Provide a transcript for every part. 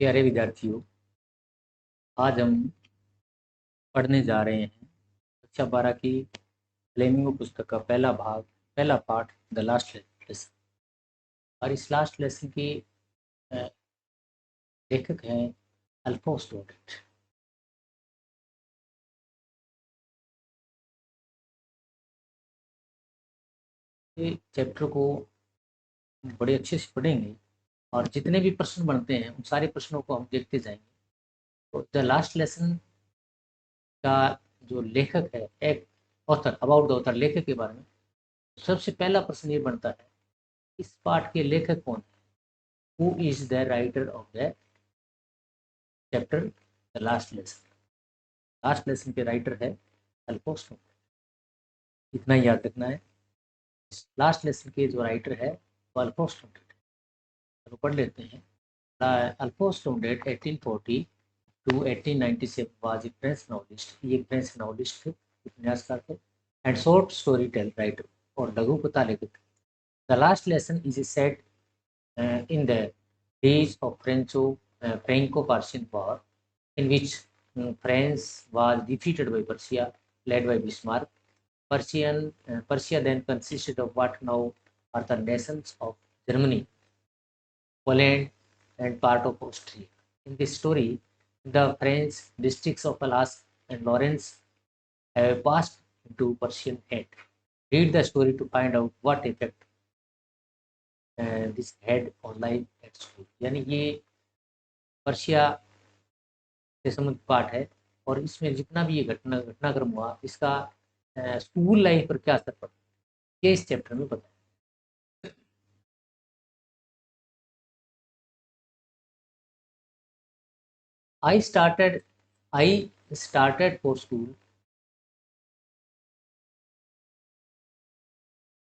प्यारे विद्यार्थियों, आज हम पढ़ने जा रहे हैं कक्षा 12 की फ्लेमिंगो पुस्तक का पहला भाग, पहला पार्ट, द लास्ट लेसन। और इस लास्ट लेसन के अ, लेखक हैं अल्फोंस डोडेट। ये चैप्टर को बड़े अच्छे से पढ़ेंगे और जितने भी प्रश्न बनते हैं उन सारे प्रश्नों को हम देखते जाएंगे। तो द लास्ट लेसन का जो लेखक है, एक ऑथर, अबाउट द ऑथर, लेखक के बारे में सबसे पहला प्रश्न ये बनता है, इस पाठ के लेखक कौन है? Who is the writer of the chapter the last lesson? Last lesson के राइटर है अल्फोंस डोडेट। इतना ही याद रखना है। लास्ट लेसन के जो राइटर है वो अल्फोंस डोडेट है। चलो पढ़ लेते हैं। Alphonse Daudet 1840 to 1897 was a French novelist. ये फ्रेंच नॉवलिस्ट थे, उपन्यासकार थे, and short story teller writer, और लघु कथा लेखक। The last lesson is a set in the days of Franco-Prussian War, in which France was defeated by Prussia, led by Bismarck. Prussia then consisted of what now are the nations of Germany, Poland, and part of Austria. In this story, the French districts of Alsace and Lorraine have passed into Prussian hands. Read the story to find out what effect this had on life at school. यानी ये Persia से संबंधित पाठ है और इसमें जितना भी ये घटनाक्रम हुआ, इसका स्कूल लाइफ पर क्या असर पड़ा, ये इस चैप्टर में बताया। I started I started for school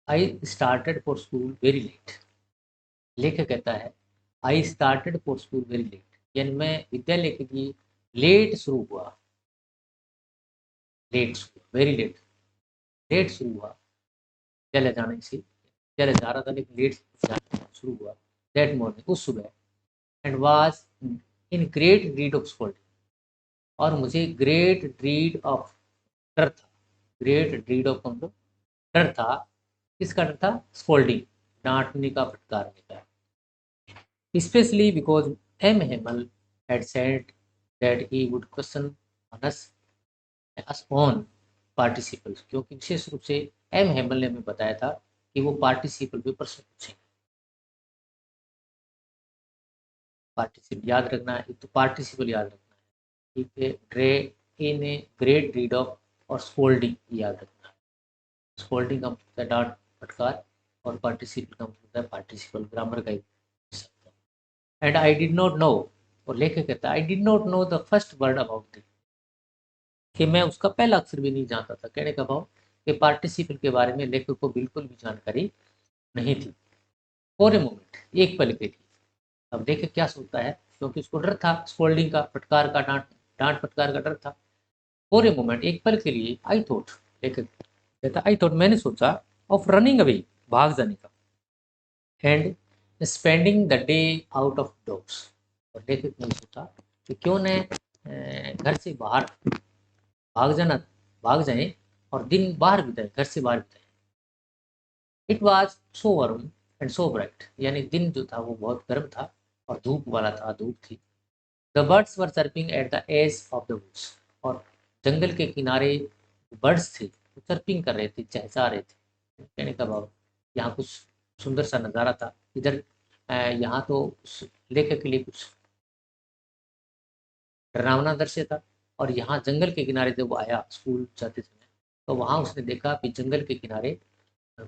I started for school very late. लेखक कहता है, I started for school very late, यानी मैं विद्यालय के लिए लेट शुरू हुआ। लेट शुरू, वेरी लेट, लेट शुरू हुआ विद्यालय जाने से। विद्यालय जा रहा था लेकिन लेट जाना शुरू हुआ। दैट मॉर्निंग, उस सुबह, and was in great need of school, और मुझे ग्रेट ड्रीड ऑफ डर था। ग्रेट ड्रीड ऑफ कौन, डर था। किसका डर था? स्कोल्डिंग, डांटने का, फटकारने का। Specially because M Hamel had said that he would question us on participles, क्योंकि विशेष रूप से एम हेमल ने हमें बताया था कि वो पार्टिसिपल पे प्रश्न पूछेंगे। पार्टिसिपल याद रखना है, एक तो पार्टिसिपल याद रखना है, ठीक है। ड्रे इन ए ग्रेट रीड ऑफ, और स्कोल्डिंग याद रखना है। स्कोल्डिंग का मतलब है डांट, फटकार, और पार्टिसिपल का मतलब है पार्टिसिपल, ग्रामर का एक शब्द है। And I did not know, और लेखक कहता है, I did not know the first word about this, कि मैं उसका पहला अक्षर भी नहीं जानता था। कहने का भाव कि पार्टिसिपल के बारे में लेखक को बिल्कुल भी जानकारी नहीं थी। फॉर ए मोमेंट, एक पल के लिए। अब लेखक क्या सोचता है, क्योंकि उसको डर था स्कोल्डिंग का, फटकार का, डांट डांट फटकार का डर था। फॉर ए मोमेंट, एक पल के लिए, आई थॉट, लेखक कहता, आई थॉट, मैंने सोचा, ऑफ रनिंग अवे, भाग जाने का, and spending the day out of dogs, और लेखक ने सोचा कि क्यों न घर से बाहर भाग जाना, भाग जाएं और दिन बाहर बिताएं, घर से बाहर बिताएं। It was so warm and so bright, यानी दिन जो था वो बहुत गर्म था और धूप वाला था, धूप थी। The birds were chirping at the edge of the woods, और जंगल के किनारे बर्ड्स थे, वो चर्पिंग कर रहे थे, चहचा रहे थे। कहने का भाव, यहाँ कुछ सुंदर सा नज़ारा था। इधर यहाँ तो लेखक के लिए कुछ डरावना दृश्य था, और यहाँ जंगल के किनारे जब वो आया स्कूल जाते समय, तो वहाँ उसने देखा कि जंगल के किनारे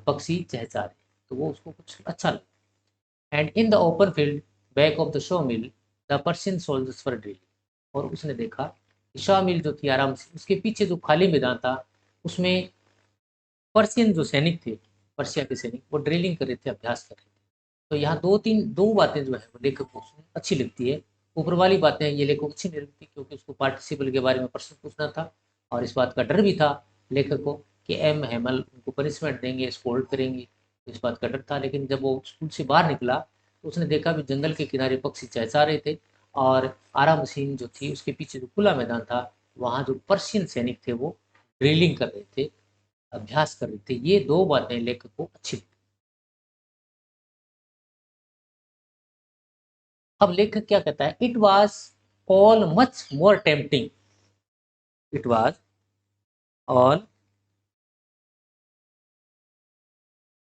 पक्षी चहचा रहे, तो वो उसको कुछ अच्छा लगा। And in the open field back of the show mill the Persian soldiers were drilling, और उसने देखा शॉ मिल जो थी आराम से, उसके पीछे जो खाली मैदान था उसमें पर्शियन जो सैनिक थे, पर्शिया के सैनिक, वो ड्रिलिंग कर रहे थे, अभ्यास कर रहे थे। तो यहाँ दो बातें जो है वो लेखक को अच्छी लगती है। ऊपर वाली बातें ये लेखक को अच्छी नहीं लगती, क्योंकि उसको पार्टिसिपल के बारे में प्रश्न पूछना था, और इस बात का डर भी था लेखक को कि एम हेमल उनको पनिशमेंट देंगे, स्कोल्ड करेंगे, इस बात का डर था। लेकिन जब वो स्कूल से बाहर निकला तो उसने देखा भी जंगल के किनारे पक्षी चहचा रहे थे, और आरा मशीन जो थी उसके पीछे जो खुला मैदान था, वहाँ जो पर्शियन सैनिक थे वो ड्रिलिंग कर रहे थे, अभ्यास कर रहे थे। ये दो बातें लेखक को अच्छी लगी। अब लेखक क्या कहता है, it was all much more tempting, it was all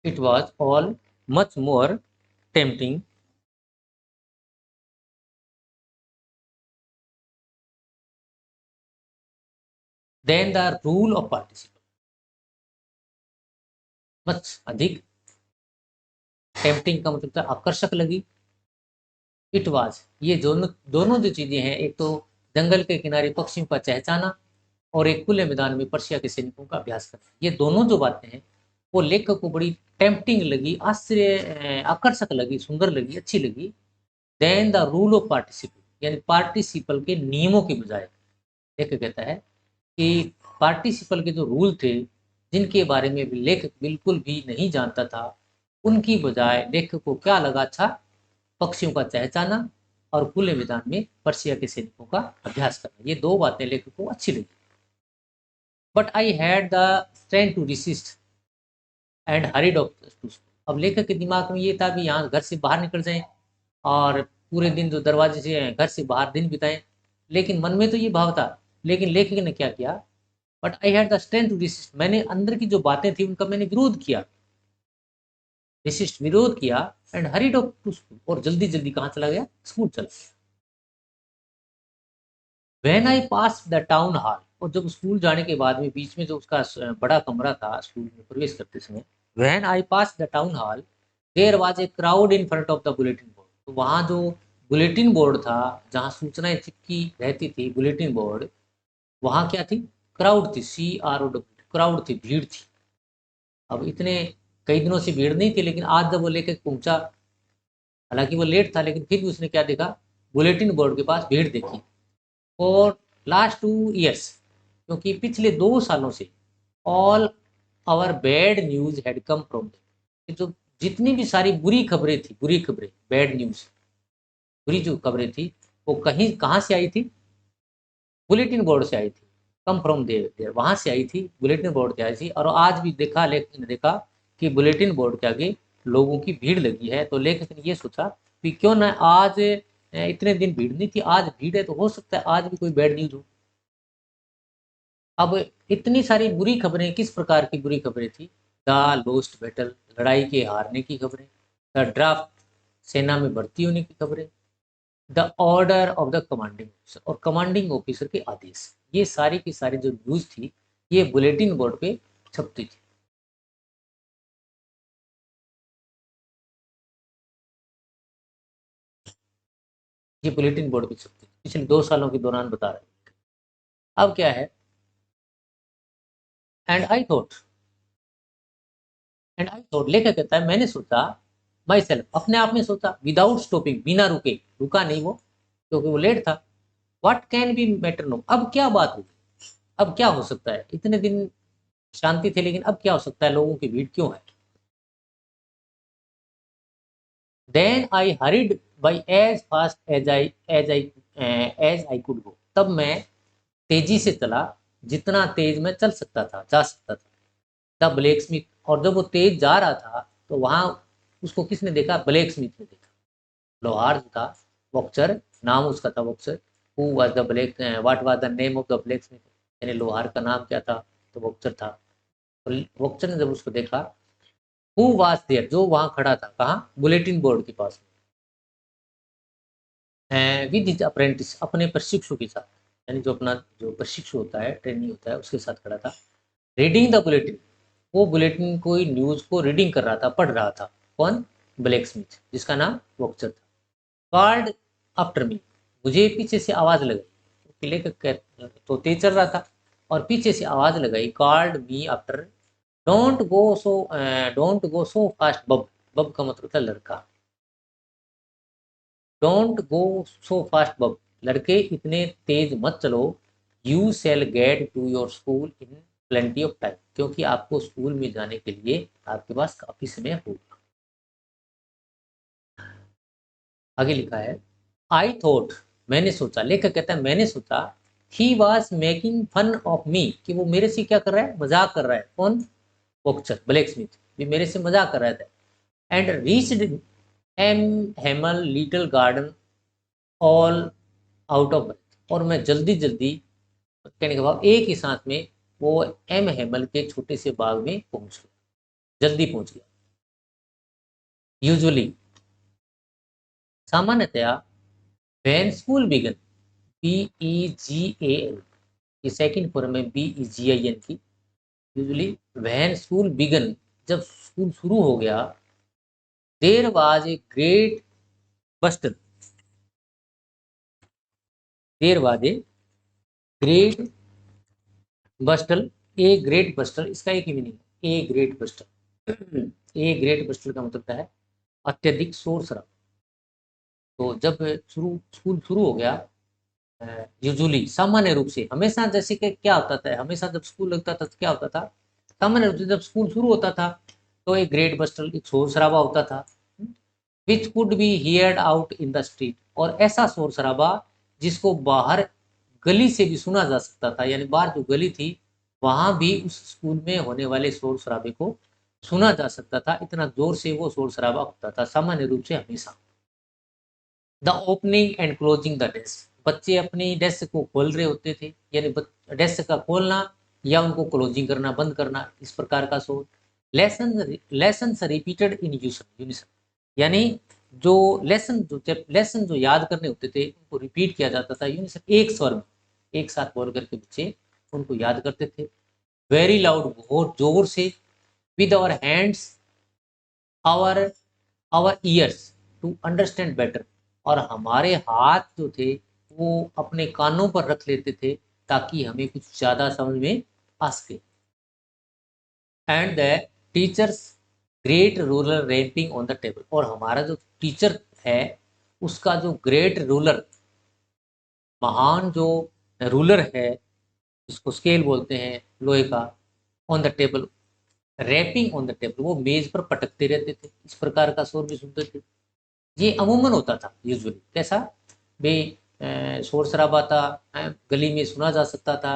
it was all much more tempting than the rule of participate, much अधिक, टेम्पटिंग का मतलब था आकर्षक लगी, इट वाज, ये दोनों दोनों जो चीजें हैं, एक तो जंगल के किनारे पक्षियों का चहचाना और एक खुले मैदान में पर्शिया के सैनिकों का अभ्यास करना, ये दोनों जो बातें हैं वो लेखक को बड़ी टेम्पटिंग लगी, आश्चर्य आकर्षक लगी, सुंदर लगी, अच्छी लगी। Than the rule of participle, यानी पार्टिसिपल के नियमों के बजाय, लेखक कहता है कि पार्टिसिपल के जो रूल थे, जिनके बारे में भी लेखक बिल्कुल भी नहीं जानता था, उनकी बजाय लेखक को क्या लगा, अच्छा, पक्षियों का चहचाना और खुले मैदान में पर्शिया के सैनिकों का अभ्यास करना, ये दो बातें लेखक को अच्छी लगी। But I had the strength to resist and hurried off to school. अब लेखक के दिमाग में ये था कि यहाँ घर से बाहर निकल जाएं और पूरे दिन जो दरवाजे से घर से बाहर दिन बिताएं, लेकिन मन में तो ये भाव था। लेकिन लेखक ने क्या किया, but I had the strength to resist, मैंने अंदर की जो बातें थी उनका मैंने विरोध किया, रेसिस्ट विरोध किया, and hurried off to school, और जल्दी जल्दी कहाँ चला गया, स्कूल चला गया। When I pass the town hall, और जब स्कूल जाने के बाद में बीच में जो उसका बड़ा कमरा था स्कूल में प्रवेश करते समय, when I pass the town hall there was a crowd in front of the bulletin board, तो वहाँ जो बुलेटिन बोर्ड था, जहाँ सूचनाएं चिपकी रहती थी, बुलेटिन बोर्ड, वहाँ क्या थी, क्राउड थी, CROW, क्राउड थी, भीड़ थी। अब इतने कई दिनों से भीड़ नहीं थी, लेकिन आज जब वो लेकर पहुंचा, हालांकि वो लेट था, लेकिन फिर भी उसने क्या देखा, बुलेटिन बोर्ड के पास भीड़ देखी। और लास्ट 2 ईयर्स, क्योंकि पिछले 2 सालों से, all our bad news had come from, जो जितनी भी सारी बुरी खबरें थी, बुरी खबरें, बैड न्यूज, बुरी जो खबरें थी, वो कहीं कहाँ से आई थी, बुलेटिन बोर्ड से आई थी। कम फ्रॉम देर, वहां से आई थी, बुलेटिन बोर्ड से आई थी। और आज भी देखा, लेखक ने देखा कि बुलेटिन बोर्ड के आगे लोगों की भीड़ लगी है, तो लेखक ने ये सोचा कि क्यों ना आज, इतने दिन भीड़ नहीं थी, आज भीड़ है, तो हो सकता है आज भी कोई बैड न्यूज हो। अब इतनी सारी बुरी खबरें, किस प्रकार की बुरी खबरें थी, द लोस्ट बैटल, लड़ाई के हारने की खबरें, द ड्राफ्ट, सेना में भर्ती होने की खबरें, the order of the commanding officer, और कमांडिंग ऑफिसर के आदेश, ये सारी की सारी जो न्यूज थी, ये बुलेटिन बोर्ड पे छपती थी। ये बुलेटिन बोर्ड पे छपती थी, पिछले 2 सालों के दौरान बता रहे हैं। अब क्या है, एंड आई थॉट, लेखक कहता है, मैंने सोचा, माई सेल्फ, अपने आप में सोचा, विदाउट स्टॉपिंग, बिना रुके, रुका नहीं वो, क्योंकि वो लेट था। What can be matter no, अब क्या बात होगी, अब क्या हो सकता है, इतने दिन शांति थे, लेकिन अब क्या हो सकता है, लोगों की भीड़ क्यों है। Then I hurried by as fast as I could go, तब मैं तेजी से चला, जितना तेज मैं चल सकता था, जा सकता था। द ब्लैक स्मिथ, और जब वो तेज जा रहा था, तो वहां उसको किसने देखा, ब्लैक स्मिथ ने देखा, लोहार जो था, बॉक्सर, नाम उसका था boxer. Who was the black, what was the name of the black Smith, यानी लोहार का नाम क्या था, तो बॉक्सर था। तो बॉक्सर ने जब उसको देखा, हु वाज देयर, जो वहां खड़ा था, कहाँ, बुलेटिन बोर्ड के पास, विद हिज अप्रेंटिस, अपने प्रशिक्षु के साथ, यानी जो अपना जो प्रशिक्षु होता है, ट्रेनिंग होता है, उसके साथ खड़ा था। रीडिंग द बुलेटिन, वो बुलेटिन कोई न्यूज को रीडिंग कर रहा था, पढ़ रहा था। कौन, ब्लैक स्मिथ, जिसका नाम वॉक्चर था। कॉल्ड आफ्टर मी, मुझे पीछे से आवाज लगाई, क्योंकि लेकर तो तेज चल रहा था, और पीछे से आवाज लगाई, called me after, don't go so fast बब, बब का मतलब था लड़का, डोंट गो सो फास्ट बब, लड़के इतने तेज मत चलो, you shall get to your school in plenty of time, क्योंकि आपको स्कूल में जाने के लिए आपके पास काफी समय होगा। आगे लिखा है, आई थॉट, मैंने सोचा, लेखक कहता है मैंने सोचा, he was making fun of me, कि वो मेरे से क्या कर रहा है, मजाक कर रहा है। कौन? बोक्चर, ब्लैक स्मिथ भी मेरे से मजाक कर रहा था। And reached M Hamel little garden all out of breath, और मैं जल्दी जल्दी, कहने के बाद एक ही सांस में वो एम हेमल के छोटे से बाग में पहुंच गया, जल्दी पहुंच गया। यूजुअली, सामान्यतया, व्हेन स्कूल बिगन, BEGAN, ये सेकंड फॉर्म है BEGIN की। यूजुअली, व्हेन स्कूल बिगन, जब स्कूल शुरू हो गया, there was a great buster, there was a great bustle, a great bustle, इसका एक ही मीनिंग है, ए ग्रेट बस्टल। ए ग्रेट बस्टल का मतलब क्या है, अत्यधिक शोर शराबा। तो जब स्कूल शुरू हो गया, यूजुअली, सामान्य रूप से, हमेशा, जैसे कि क्या होता था, हमेशा जब स्कूल लगता था तो क्या होता था, सामान्य रूप से जब स्कूल शुरू होता था तो एक ग्रेट बस्टल, एक शोर शराबा होता था, which could be heard out in the street, और ऐसा शोर शराबा जिसको बाहर गली से भी सुना जा सकता था, यानी बाहर जो गली थी वहां भी उस स्कूल में होने वाले शोर शराबे को सुना जा सकता था, इतना जोर से वो शोर शराबा होता था, सामान्य रूप से हमेशा। The opening and closing the desk, बच्चे अपनी डेस्क को खोल रहे होते थे, यानी डेस्क का खोलना या उनको क्लोजिंग करना, बंद करना, इस प्रकार का शोर। लेसन रिपीटेड इन यूनिसन, यानी जो लेसन जो याद करने होते थे उनको रिपीट किया जाता था यूनिसन, एक स्वर में, एक साथ बोल करके बच्चे उनको याद करते थे। वेरी लाउड, बहुत जोर से, with our hands, our our ears to understand better, और हमारे हाथ जो थे वो अपने कानों पर रख लेते थे ताकि हमें कुछ ज़्यादा समझ में आ सके। And the teachers great ruler ramping on the table, और हमारा जो टीचर है उसका जो ग्रेट रूलर, महान जो रूलर है, जिसको स्केल बोलते हैं लोहे का, on the table, rapping on the table, वो मेज पर पटकते रहते थे, इस प्रकार का शोर भी सुनते थे। ये अमूमन होता था यूजुअली, कैसा बे, शोर शराबा था, गली में सुना जा सकता था,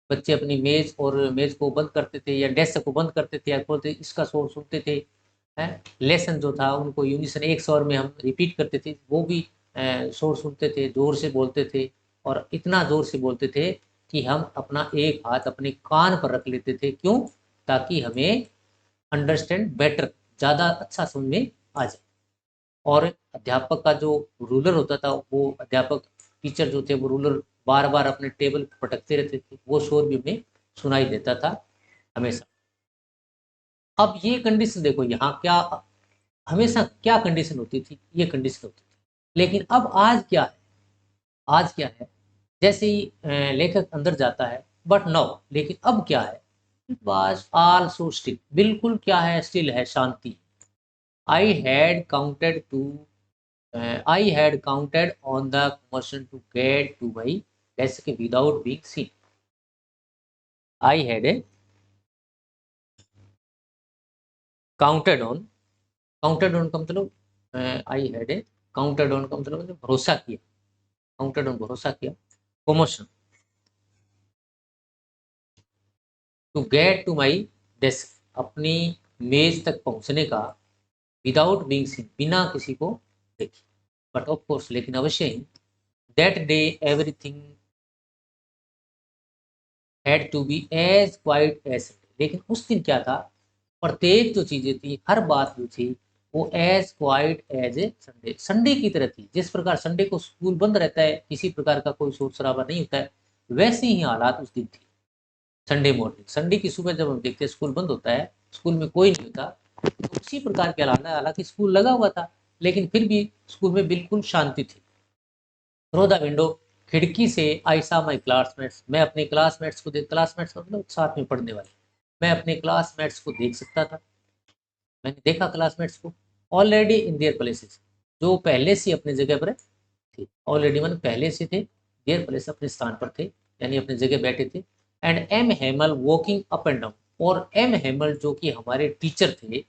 बच्चे अपनी मेज और मेज को बंद करते थे या डेस्क को बंद करते थे या खोलते, इसका शोर सुनते थे। लेसन जो था उनको यूनिसन, एक स्वर में हम रिपीट करते थे, वो भी शोर सुनते थे, जोर से बोलते थे, और इतना जोर से बोलते थे कि हम अपना एक हाथ अपने कान पर रख लेते थे, क्यों? ताकि हमें अंडरस्टैंड बेटर, ज़्यादा अच्छा समझ में आ जाए। और अध्यापक का जो रूलर होता था, वो अध्यापक, टीचर जो थे वो रूलर बार बार अपने टेबल पर पटकते रहते थे, वो शोर भी हमें सुनाई देता था हमेशा। अब ये कंडीशन देखो यहाँ क्या, हमेशा क्या कंडीशन होती थी, ये कंडीशन होती थी, लेकिन अब आज क्या है, आज क्या है, जैसे ही लेखक अंदर जाता है, बट नो, लेकिन अब क्या है, it was all so still, बिल्कुल क्या है, स्टिल है, शांति। I had counted to I had counted on the commotion to get to my desk without being seen. I had counted on, counted on का मतलब, I had counted on का मतलब भरोसा किया, counted on भरोसा किया, commotion to get to my desk, अपनी मेज तक पहुंचने का, विदाउट बीइंग सीन, बिना किसी को देखे, बट ऑफ कोर्स, लेकिन अवश्य ही, that day everything had to be as quiet as, लेकिन उस दिन क्या था, प्रत्येक जो चीजें थी, हर बात जो थी, वो as quiet as a Sunday, Sunday की तरह थी। जिस प्रकार संडे को स्कूल बंद रहता है, किसी प्रकार का कोई शोर शराबा नहीं होता है, वैसे ही हालात उस दिन थी। संडे मॉर्निंग, संडे की सुबह जब हम देखते हैं स्कूल बंद होता है, स्कूल में कोई नहीं होता, तो उसी प्रकार के हालात, हालांकि स्कूल लगा हुआ था लेकिन फिर भी स्कूल में बिल्कुल शांति थी। थ्रू द विंडो, खिड़की से, आई सा माई क्लासमेट्स, मैं अपने क्लासमेट्स को देख, क्लासमेट्स मतलब साथ में पढ़ने वाले, मैं अपने क्लासमेट्स को देख सकता था, मैंने देखा क्लासमेट्स को, ऑलरेडी इन देयर प्लेसेस, जो पहले से अपनी जगह पर थे, ऑलरेडी मन पहले से थे, देयर प्लेस अपने स्थान पर थे, यानी अपनी जगह बैठे थे। And M Hamel walking up and down, और एम हेमल जो कि हमारे टीचर थे,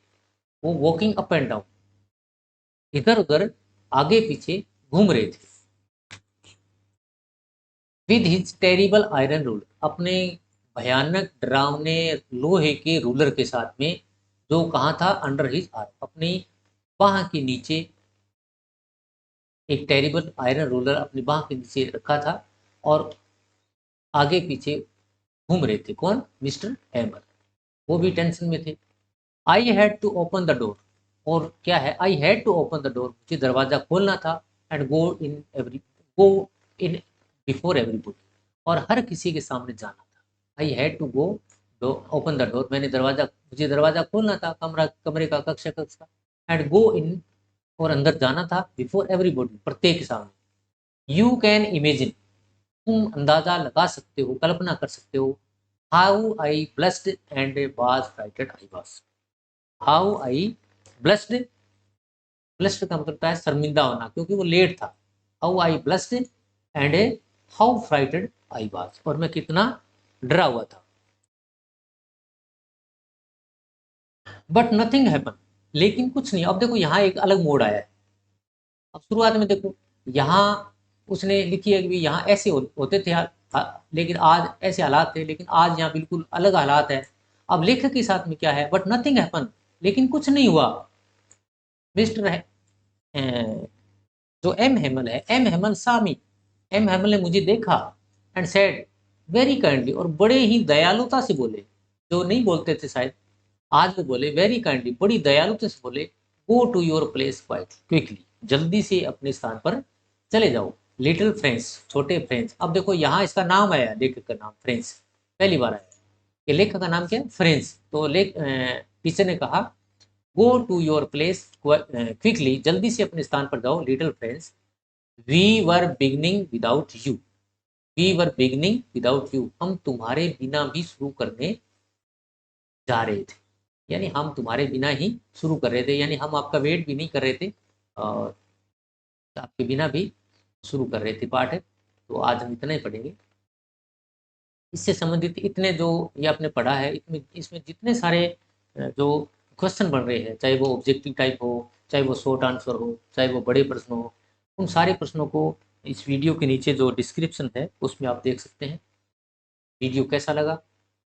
वो वॉकिंग अप एंड डाउन, इधर उधर, आगे पीछे घूम रहे थे। With his terrible iron ruler, अपने भयानक डरावने लोहे के रूलर के साथ में, जो कहाँ था, अंडर हिज आर्म, अपनी बाह के नीचे। एक टेरिबल आयरन रूलर अपनी बाह के नीचे रखा था और आगे पीछे घूम रहे थे। कौन? Mister Hamel. वो भी टेंशन में थे। I had to open the door, और क्या है, I had to open the door, मुझे दरवाजा खोलना था। And go in before everybody, और हर किसी के सामने जाना था। I had to go open the door, मुझे दरवाजा खोलना था, कमरे का, कक्ष का। एंड गो इन, और अंदर जाना था, बिफोर एवरीबॉडी, प्रत्येक के सामने। यू कैन इमेजिन, तुम अंदाजा लगा सकते हो, कल्पना कर सकते हो। How I blessed and was frightened I was. How I blessed, blessed का मतलब होता है शर्मिंदा होना, क्योंकि वो लेट था। How I blessed and how frightened I was, और मैं कितना डरा हुआ था। बट नथिंग हैपन, लेकिन कुछ नहीं। अब देखो यहाँ एक अलग मोड आया है। अब शुरुआत में देखो, यहाँ उसने लिखी है कि यहाँ ऐसे होते थे लेकिन आज ऐसे हालात थे, लेकिन आज यहाँ बिल्कुल अलग हालात है। अब लेखक के साथ में क्या है, बट नथिंग हैपन, लेकिन कुछ नहीं हुआ। मिस्टर जो एम हेमल है, एम हेमल सामी, एम हेमल ने मुझे देखा एंड सेड वेरी काइंडली, और बड़े ही दयालुता से बोले, जो नहीं बोलते थे शायद, आज वो बोले वेरी काइंडली, बड़ी दयालुता से बोले, go to your place quite quickly, जल्दी से अपने स्थान पर चले जाओ। लिटिल फ्रेंड्स, छोटे फ्रेंड्स। अब देखो यहाँ इसका नाम आया, लेखक का नाम फ्रेंड्स, पहली बार आया। ये लेखक का नाम क्या है? फ्रेंड्स। तो टीचर ने कहा go to your place quickly, जल्दी से अपने स्थान पर जाओ। Little friends, we were beginning without you, we were beginning without you, हम तुम्हारे बिना भी शुरू करने जा रहे थे। यानी हम तुम्हारे बिना ही शुरू कर रहे थे, यानी हम आपका वेट भी नहीं कर रहे थे, और आपके बिना भी शुरू कर रहे थे पाठ। तो आज हम इतना ही पढ़ेंगे। इससे संबंधित इतने जो ये आपने पढ़ा है, इसमें जितने सारे जो क्वेश्चन बन रहे हैं, चाहे वो ऑब्जेक्टिव टाइप हो, चाहे वो शॉर्ट आंसर हो, चाहे वो बड़े प्रश्न हो, उन सारे प्रश्नों को इस वीडियो के नीचे जो डिस्क्रिप्शन है उसमें आप देख सकते हैं। वीडियो कैसा लगा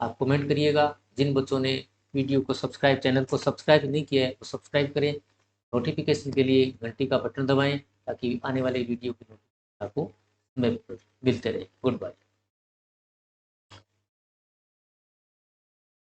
आप कमेंट करिएगा। जिन बच्चों ने वीडियो को सब्सक्राइब, चैनल को सब्सक्राइब नहीं किया है वो सब्सक्राइब करें। नोटिफिकेशन के लिए घंटी का बटन दबाएं, ताकि आने वाले वीडियो की नोटिफिकेशन आपको मिलते रहे। Good bye.